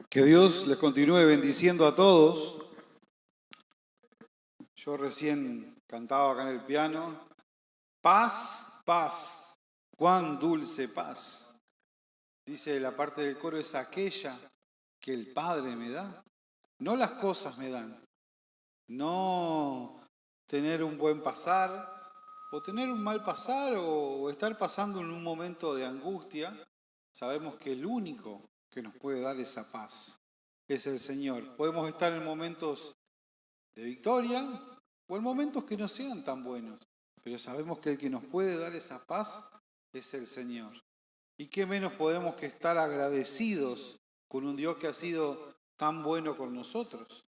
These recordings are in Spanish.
Que Dios les continúe bendiciendo a todos. Yo recién cantaba acá en el piano. Paz, paz, cuán dulce paz. Dice la parte del coro, es aquella que el Padre me da. No las cosas me dan. No tener un buen pasar o tener un mal pasar o estar pasando en un momento de angustia. Sabemos que el único que nos puede dar esa paz es el Señor. Podemos estar en momentos de victoria o en momentos que no sean tan buenos, pero sabemos que el que nos puede dar esa paz es el Señor. ¿Y qué menos podemos que estar agradecidos con un Dios que ha sido tan bueno con nosotros?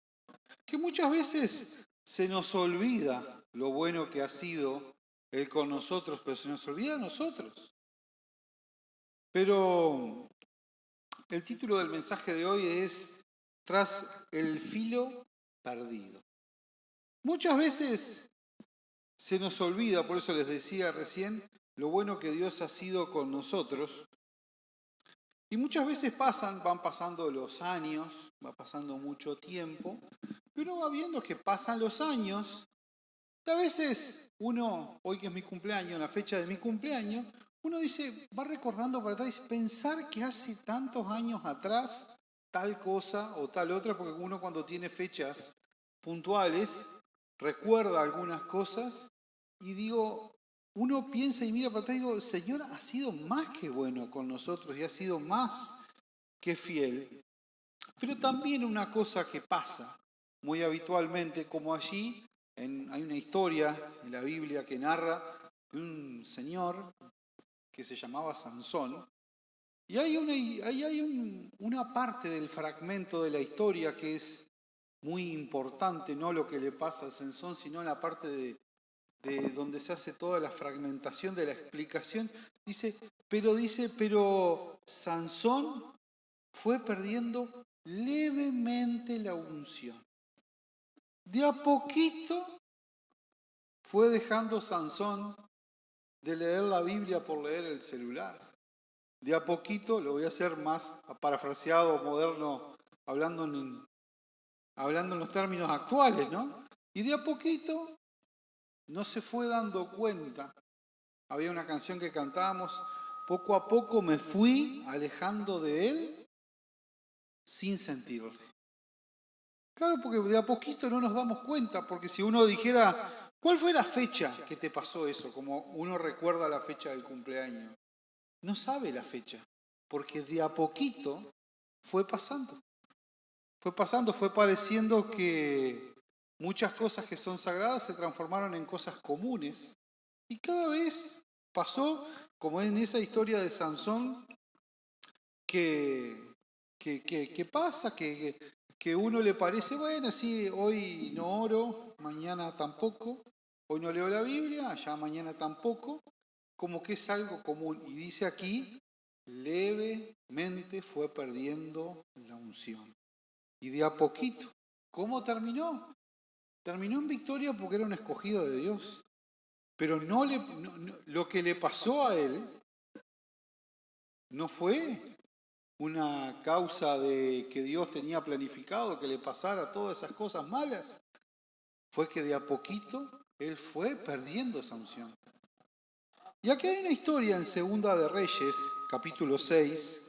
Que muchas veces se nos olvida lo bueno que ha sido Él con nosotros, pero se nos olvida a nosotros. Pero el título del mensaje de hoy es Tras el filo perdido. Muchas veces se nos olvida, por eso les decía recién, lo bueno que Dios ha sido con nosotros. Y muchas veces van pasando los años, va pasando mucho tiempo, pero va viendo que pasan los años. Y a veces uno, hoy que es mi cumpleaños, en la fecha de mi cumpleaños, uno dice, va recordando para atrás, dice, pensar que hace tantos años atrás tal cosa o tal otra, porque uno cuando tiene fechas puntuales recuerda algunas cosas y digo, uno piensa y mira para atrás y digo, el Señor ha sido más que bueno con nosotros y ha sido más que fiel. Pero también una cosa que pasa muy habitualmente, como allí hay una historia en la Biblia que narra de un señor que se llamaba Sansón. Y hay una parte del fragmento de la historia que es muy importante, no lo que le pasa a Sansón, sino la parte de donde se hace toda la fragmentación de la explicación. Pero Sansón fue perdiendo levemente la unción. De a poquito fue dejando Sansón de leer la Biblia por leer el celular. De a poquito, lo voy a hacer más parafraseado, moderno, hablando en los términos actuales, ¿no? Y de a poquito no se fue dando cuenta. Había una canción que cantábamos, poco a poco me fui alejando de él sin sentirle. Claro, porque de a poquito no nos damos cuenta, porque si uno dijera, ¿cuál fue la fecha que te pasó eso? Como uno recuerda la fecha del cumpleaños. No sabe la fecha, porque de a poquito fue pasando. Fue pareciendo que muchas cosas que son sagradas se transformaron en cosas comunes. Y cada vez pasó, como en esa historia de Sansón, que pasa, que uno le parece, bueno, sí, hoy no oro, mañana tampoco, hoy no leo la Biblia, ya mañana tampoco, como que es algo común. Y dice aquí, levemente fue perdiendo la unción. Y de a poquito, ¿cómo terminó? Terminó en victoria porque era un escogido de Dios. Pero lo que le pasó a él no fue una causa de que Dios tenía planificado que le pasara todas esas cosas malas. Fue que de a poquito él fue perdiendo esa unción. Y aquí hay una historia en Segunda de Reyes, capítulo 6.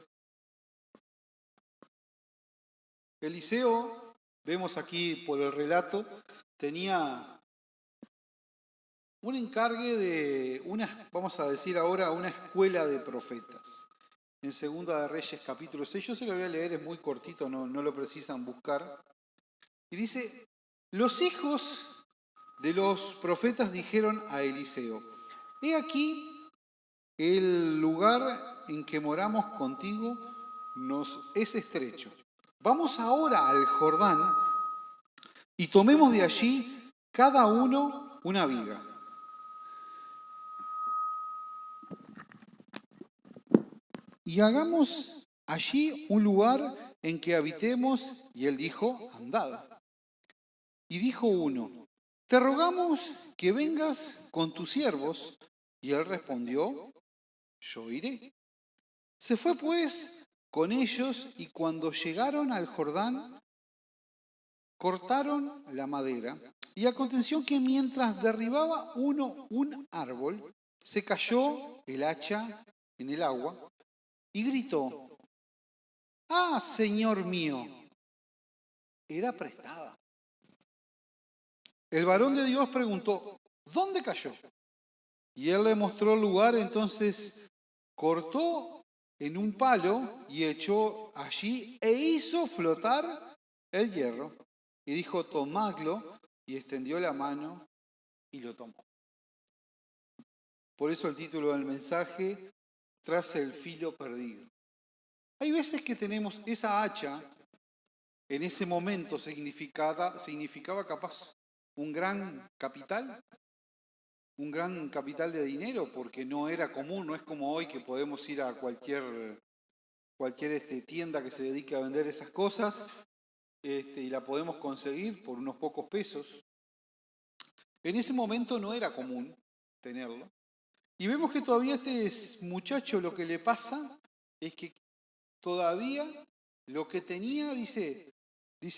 Eliseo, vemos aquí por el relato, tenía un encargue de vamos a decir ahora, una escuela de profetas. En Segunda de Reyes, capítulo 6, yo se lo voy a leer, es muy cortito, no lo precisan buscar. Y dice, los hijos de los profetas dijeron a Eliseo, he aquí el lugar en que moramos contigo nos es estrecho. Vamos ahora al Jordán y tomemos de allí cada uno una viga. Y hagamos allí un lugar en que habitemos. Y él dijo, andad. Y dijo uno, te rogamos que vengas con tus siervos. Y él respondió, yo iré. Se fue pues con ellos y cuando llegaron al Jordán, cortaron la madera. Y aconteció que mientras derribaba uno un árbol, se cayó el hacha en el agua y gritó: ¡Ah, Señor mío! Era prestada. El varón de Dios preguntó: ¿dónde cayó? Y él le mostró el lugar, entonces cortó en un palo y echó allí e hizo flotar el hierro. Y dijo: tomadlo, y extendió la mano y lo tomó. Por eso el título del mensaje: tras el filo perdido. Hay veces que tenemos esa hacha, en ese momento significaba capaz un gran capital de dinero, porque no era común, no es como hoy que podemos ir a cualquier tienda que se dedique a vender esas cosas y la podemos conseguir por unos pocos pesos. En ese momento no era común tenerlo. Y vemos que todavía a este muchacho lo que le pasa es que todavía lo que tenía, dice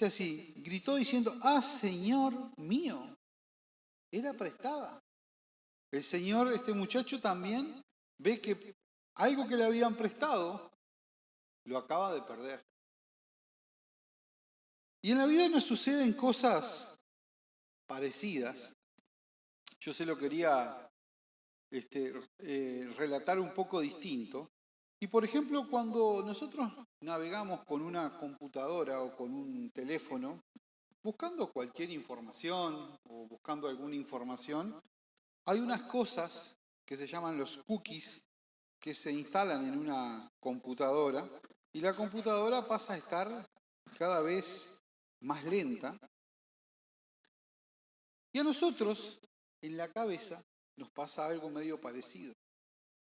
así, gritó diciendo: ¡ah, Señor mío! Era prestada. El Señor, este muchacho también ve que algo que le habían prestado lo acaba de perder. Y en la vida nos suceden cosas parecidas. Yo se lo quería relatar un poco distinto. Y por ejemplo, cuando nosotros navegamos con una computadora o con un teléfono, buscando cualquier información o buscando alguna información, hay unas cosas que se llaman los cookies que se instalan en una computadora y la computadora pasa a estar cada vez más lenta. Y a nosotros, en la cabeza, nos pasa algo medio parecido.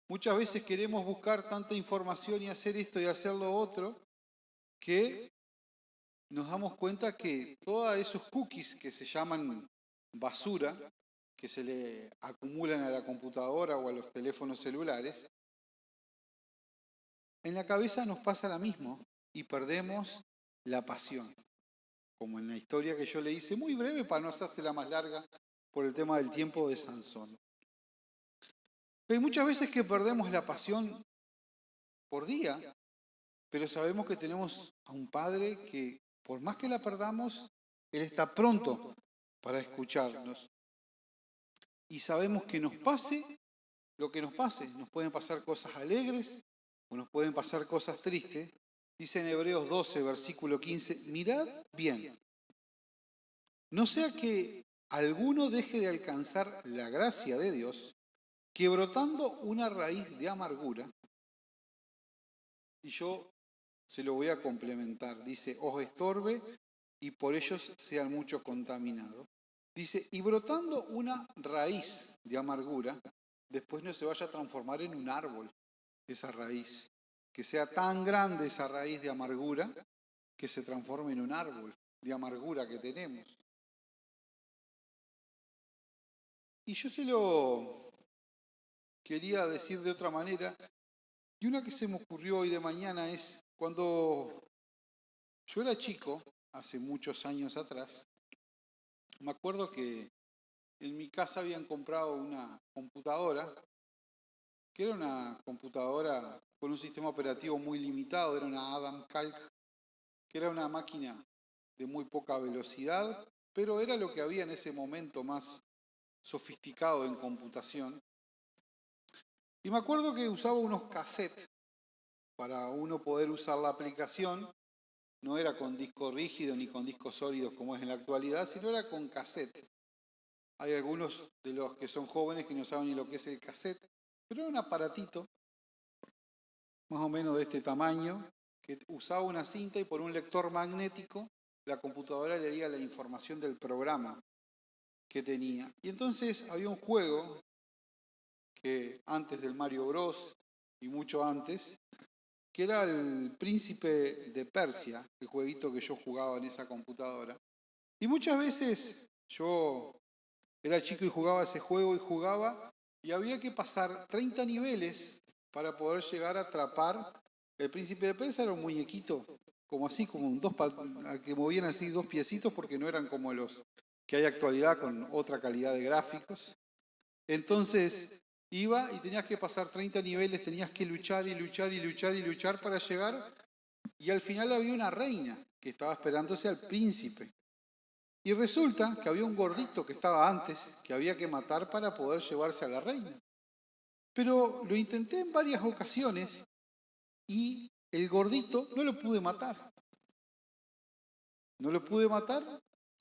Muchas veces queremos buscar tanta información y hacer esto y hacer lo otro, que nos damos cuenta que todos esos cookies que se llaman basura, que se le acumulan a la computadora o a los teléfonos celulares, en la cabeza nos pasa lo mismo y perdemos la pasión. Como en la historia que yo le hice, muy breve para no hacérsela más larga por el tema del tiempo de Sansón. Hay muchas veces que perdemos la pasión por día, pero sabemos que tenemos a un Padre que, por más que la perdamos, Él está pronto para escucharnos. Y sabemos que nos pase lo que nos pase. Nos pueden pasar cosas alegres o nos pueden pasar cosas tristes. Dice en Hebreos 12, versículo 15, mirad bien, no sea que alguno deje de alcanzar la gracia de Dios, que brotando una raíz de amargura, y yo se lo voy a complementar, dice, os estorbe y por ellos sean muchos contaminados. Dice, y brotando una raíz de amargura, después no se vaya a transformar en un árbol esa raíz, que sea tan grande esa raíz de amargura que se transforme en un árbol de amargura que tenemos. Y yo se lo quería decir de otra manera, y una que se me ocurrió hoy de mañana es cuando yo era chico, hace muchos años atrás, me acuerdo que en mi casa habían comprado una computadora, que era una computadora con un sistema operativo muy limitado, era una Adam Calc, que era una máquina de muy poca velocidad, pero era lo que había en ese momento más sofisticado en computación. Y me acuerdo que usaba unos cassettes para uno poder usar la aplicación. No era con disco rígido ni con discos sólidos como es en la actualidad, sino era con cassette. Hay algunos de los que son jóvenes que no saben ni lo que es el cassette, pero era un aparatito más o menos de este tamaño que usaba una cinta y por un lector magnético la computadora leía la información del programa que tenía. Y entonces había un juego que antes del Mario Bros. Y mucho antes, que era el Príncipe de Persia, el jueguito que yo jugaba en esa computadora. Y muchas veces yo era chico y jugaba ese juego y había que pasar 30 niveles para poder llegar a atrapar El príncipe de Persia era un muñequito, como así, que movían así dos piecitos porque no eran como los que hay actualidad con otra calidad de gráficos. Entonces iba y tenías que pasar 30 niveles, tenías que luchar y luchar y luchar y luchar para llegar. Y al final había una reina que estaba esperándose al príncipe. Y resulta que había un gordito que estaba antes, que había que matar para poder llevarse a la reina. Pero lo intenté en varias ocasiones y el gordito no lo pude matar. No lo pude matar,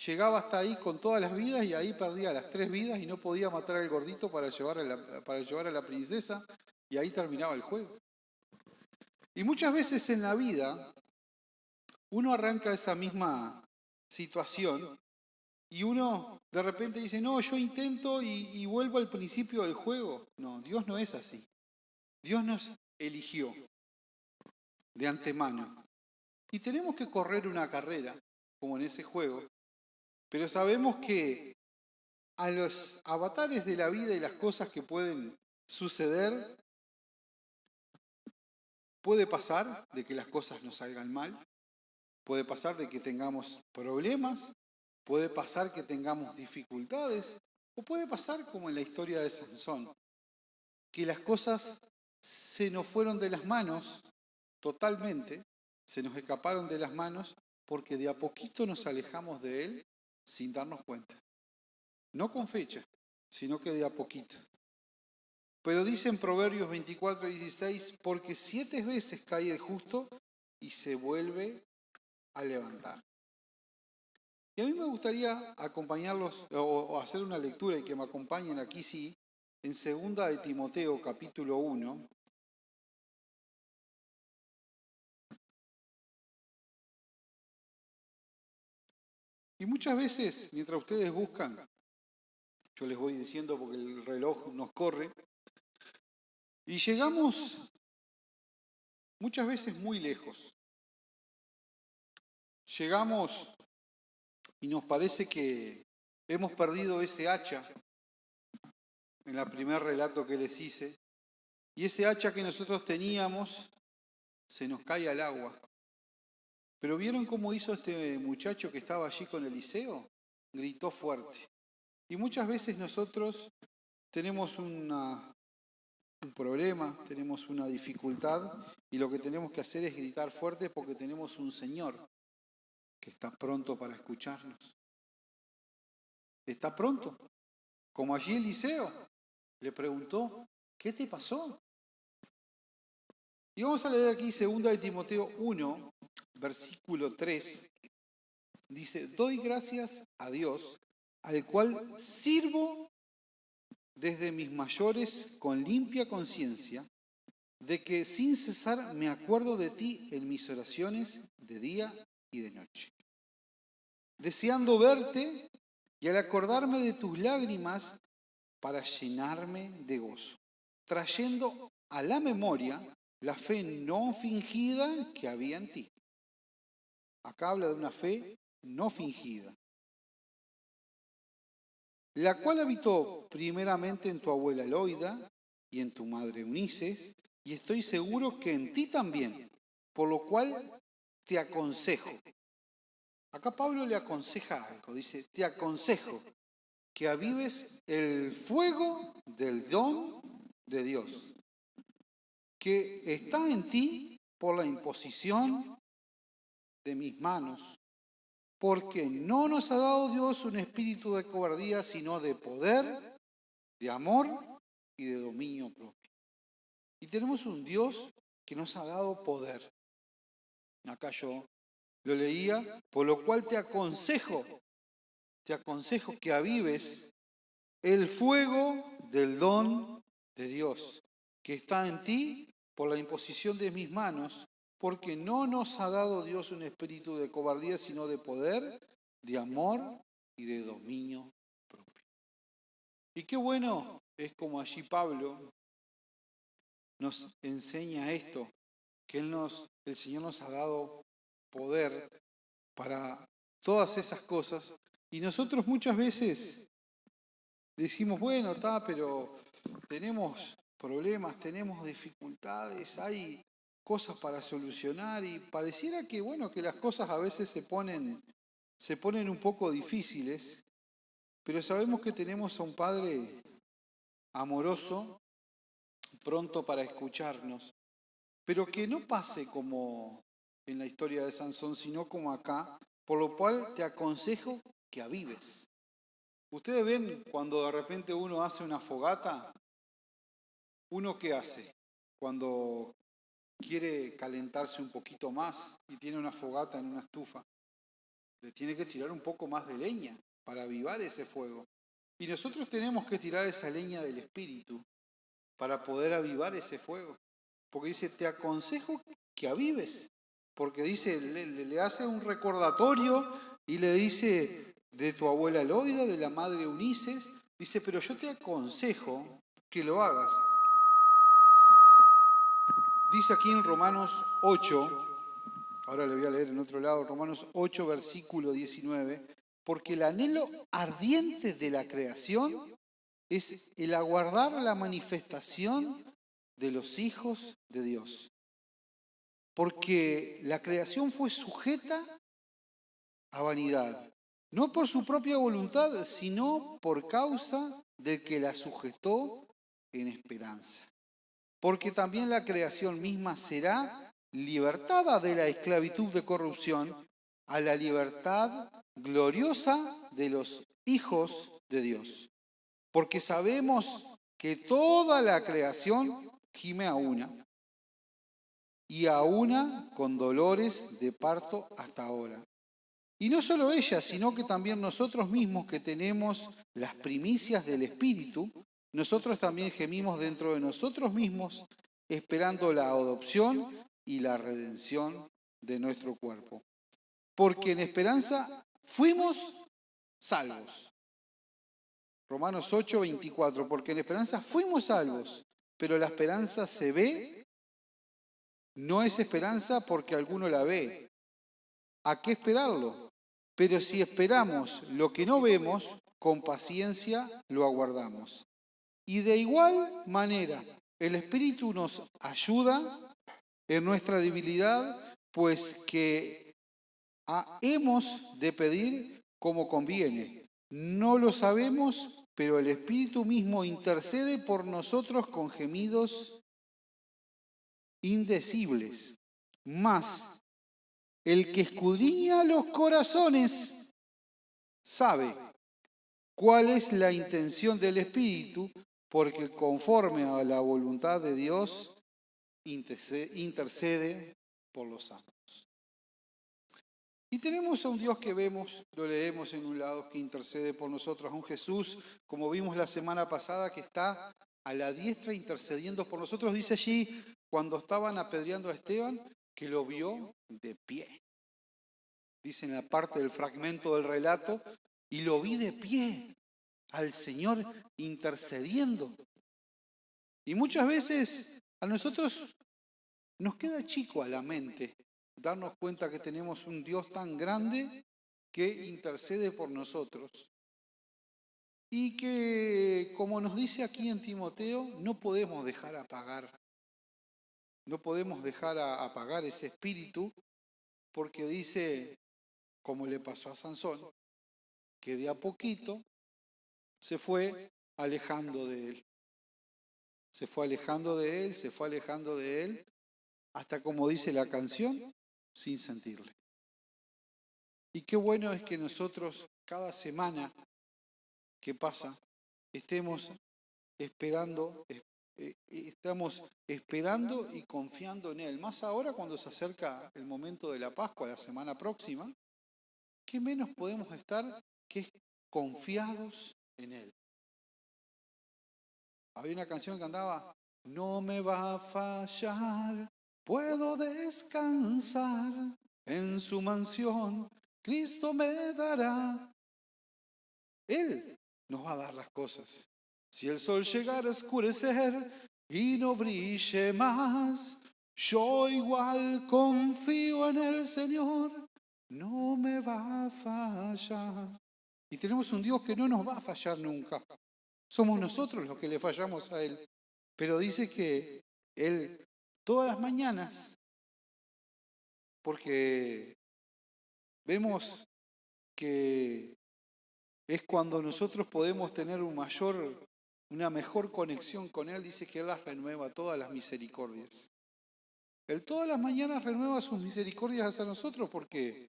llegaba hasta ahí con todas las vidas y ahí perdía las 3 vidas y no podía matar al gordito para llevar a la princesa y ahí terminaba el juego. Y muchas veces en la vida uno arranca esa misma situación y uno de repente dice, no, yo intento y vuelvo al principio del juego. No, Dios no es así. Dios nos eligió de antemano. Y tenemos que correr una carrera, como en ese juego, pero sabemos que a los avatares de la vida y las cosas que pueden suceder, puede pasar de que las cosas nos salgan mal, puede pasar de que tengamos problemas, puede pasar que tengamos dificultades, o puede pasar como en la historia de Sansón, que las cosas se nos fueron de las manos totalmente, se nos escaparon de las manos porque de a poquito nos alejamos de él sin darnos cuenta. No con fecha, sino que de a poquito. Pero dice en Proverbios 24:16, porque 7 veces cae el justo y se vuelve a levantar. Y a mí me gustaría acompañarlos o hacer una lectura y que me acompañen aquí sí, en 2 de Timoteo capítulo 1. Y muchas veces, mientras ustedes buscan, yo les voy diciendo porque el reloj nos corre, y llegamos muchas veces muy lejos. Llegamos y nos parece que hemos perdido ese hacha en el primer relato que les hice, y ese hacha que nosotros teníamos se nos cae al agua. Pero ¿vieron cómo hizo este muchacho que estaba allí con Eliseo? Gritó fuerte. Y muchas veces nosotros tenemos un problema, tenemos una dificultad, y lo que tenemos que hacer es gritar fuerte porque tenemos un Señor que está pronto para escucharnos. Está pronto. Como allí Eliseo le preguntó, ¿qué te pasó? Y vamos a leer aquí 2 de Timoteo 1, versículo 3. Dice, doy gracias a Dios, al cual sirvo desde mis mayores con limpia conciencia, de que sin cesar me acuerdo de ti en mis oraciones de día y de noche, deseando verte y al acordarme de tus lágrimas para llenarme de gozo, trayendo a la memoria la fe no fingida que había en ti. Acá habla de una fe no fingida, la cual habitó primeramente en tu abuela Loida y en tu madre Eunices, y estoy seguro que en ti también, por lo cual te aconsejo. Acá Pablo le aconseja algo, dice, te aconsejo que avives el fuego del don de Dios, que está en ti por la imposición de mis manos, porque no nos ha dado Dios un espíritu de cobardía, sino de poder, de amor y de dominio propio. Y tenemos un Dios que nos ha dado poder. Acá yo lo leía, por lo cual te aconsejo que avives el fuego del don de Dios, que está en ti por la imposición de mis manos, porque no nos ha dado Dios un espíritu de cobardía, sino de poder, de amor y de dominio propio. Y qué bueno es como allí Pablo nos enseña esto, que el Señor nos ha dado poder para todas esas cosas, y nosotros muchas veces decimos, bueno, pero tenemos problemas, tenemos dificultades, hay cosas para solucionar y pareciera que, bueno, que las cosas a veces se ponen un poco difíciles, pero sabemos que tenemos a un Padre amoroso, pronto para escucharnos, pero que no pase como en la historia de Sansón, sino como acá, por lo cual te aconsejo que avives. Ustedes ven cuando de repente uno hace una fogata, ¿uno qué hace? Cuando quiere calentarse un poquito más y tiene una fogata en una estufa, le tiene que tirar un poco más de leña para avivar ese fuego. Y nosotros tenemos que tirar esa leña del Espíritu para poder avivar ese fuego. Porque dice, te aconsejo que avives. Porque dice, le hace un recordatorio y le dice de tu abuela Loida, de la madre Unices, dice, pero yo te aconsejo que lo hagas. Dice aquí en Romanos 8, ahora le voy a leer en otro lado, Romanos 8, versículo 19, porque el anhelo ardiente de la creación es el aguardar la manifestación de los hijos de Dios. Porque la creación fue sujeta a vanidad, no por su propia voluntad, sino por causa de que la sujetó en esperanza. Porque también la creación misma será libertada de la esclavitud de corrupción a la libertad gloriosa de los hijos de Dios. Porque sabemos que toda la creación gime a una, y a una con dolores de parto hasta ahora. Y no solo ella, sino que también nosotros mismos que tenemos las primicias del Espíritu, nosotros también gemimos dentro de nosotros mismos, esperando la adopción y la redención de nuestro cuerpo. Porque en esperanza fuimos salvos. Romanos 8, 24, porque en esperanza fuimos salvos, pero la esperanza se ve, no es esperanza porque alguno la ve. ¿A qué esperarlo? Pero si esperamos lo que no vemos, con paciencia lo aguardamos. Y de igual manera, el Espíritu nos ayuda en nuestra debilidad, pues que hemos de pedir como conviene. No lo sabemos, pero el Espíritu mismo intercede por nosotros con gemidos indecibles. Mas el que escudriña los corazones sabe cuál es la intención del Espíritu, porque conforme a la voluntad de Dios intercede por los santos. Y tenemos a un Dios que vemos, lo leemos en un lado, que intercede por nosotros, a un Jesús, como vimos la semana pasada, que está a la diestra intercediendo por nosotros. Dice allí, cuando estaban apedreando a Esteban, que lo vio de pie. Dice en la parte del fragmento del relato, y lo vi de pie, al Señor intercediendo. Y muchas veces a nosotros nos queda chico a la mente darnos cuenta que tenemos un Dios tan grande que intercede por nosotros. Y que, como nos dice aquí en Timoteo, no podemos dejar apagar. No podemos dejar apagar ese espíritu, porque dice, como le pasó a Sansón, que de a poquito se fue alejando de él. Se fue alejando de él, se fue alejando de él, hasta como dice la canción, sin sentirle. Y qué bueno es que nosotros cada semana que pasa estamos esperando y confiando en Él. Más ahora cuando se acerca el momento de la Pascua, la semana próxima, ¿qué menos podemos estar que confiados en Él? Había una canción que andaba, no me va a fallar, puedo descansar en su mansión, Cristo me dará. Él nos va a dar las cosas. Si el sol llegara a oscurecer y no brille más, yo igual confío en el Señor, no me va a fallar. Y tenemos un Dios que no nos va a fallar nunca. Somos nosotros los que le fallamos a Él. Pero dice que Él todas las mañanas, porque vemos que es cuando nosotros podemos tener una mejor conexión con Él. Dice que Él las renueva todas las misericordias. Él todas las mañanas renueva sus misericordias hacia nosotros porque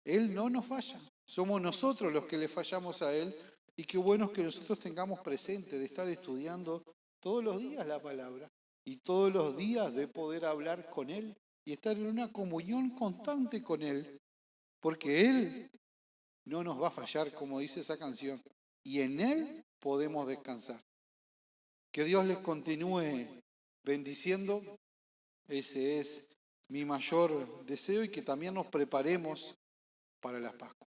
Él no nos falla. Somos nosotros los que le fallamos a Él, y qué bueno es que nosotros tengamos presente de estar estudiando todos los días la palabra y todos los días de poder hablar con Él y estar en una comunión constante con Él, porque Él no nos va a fallar, como dice esa canción, y en Él podemos descansar. Que Dios les continúe bendiciendo. Ese es mi mayor deseo, y que también nos preparemos para la Pascua.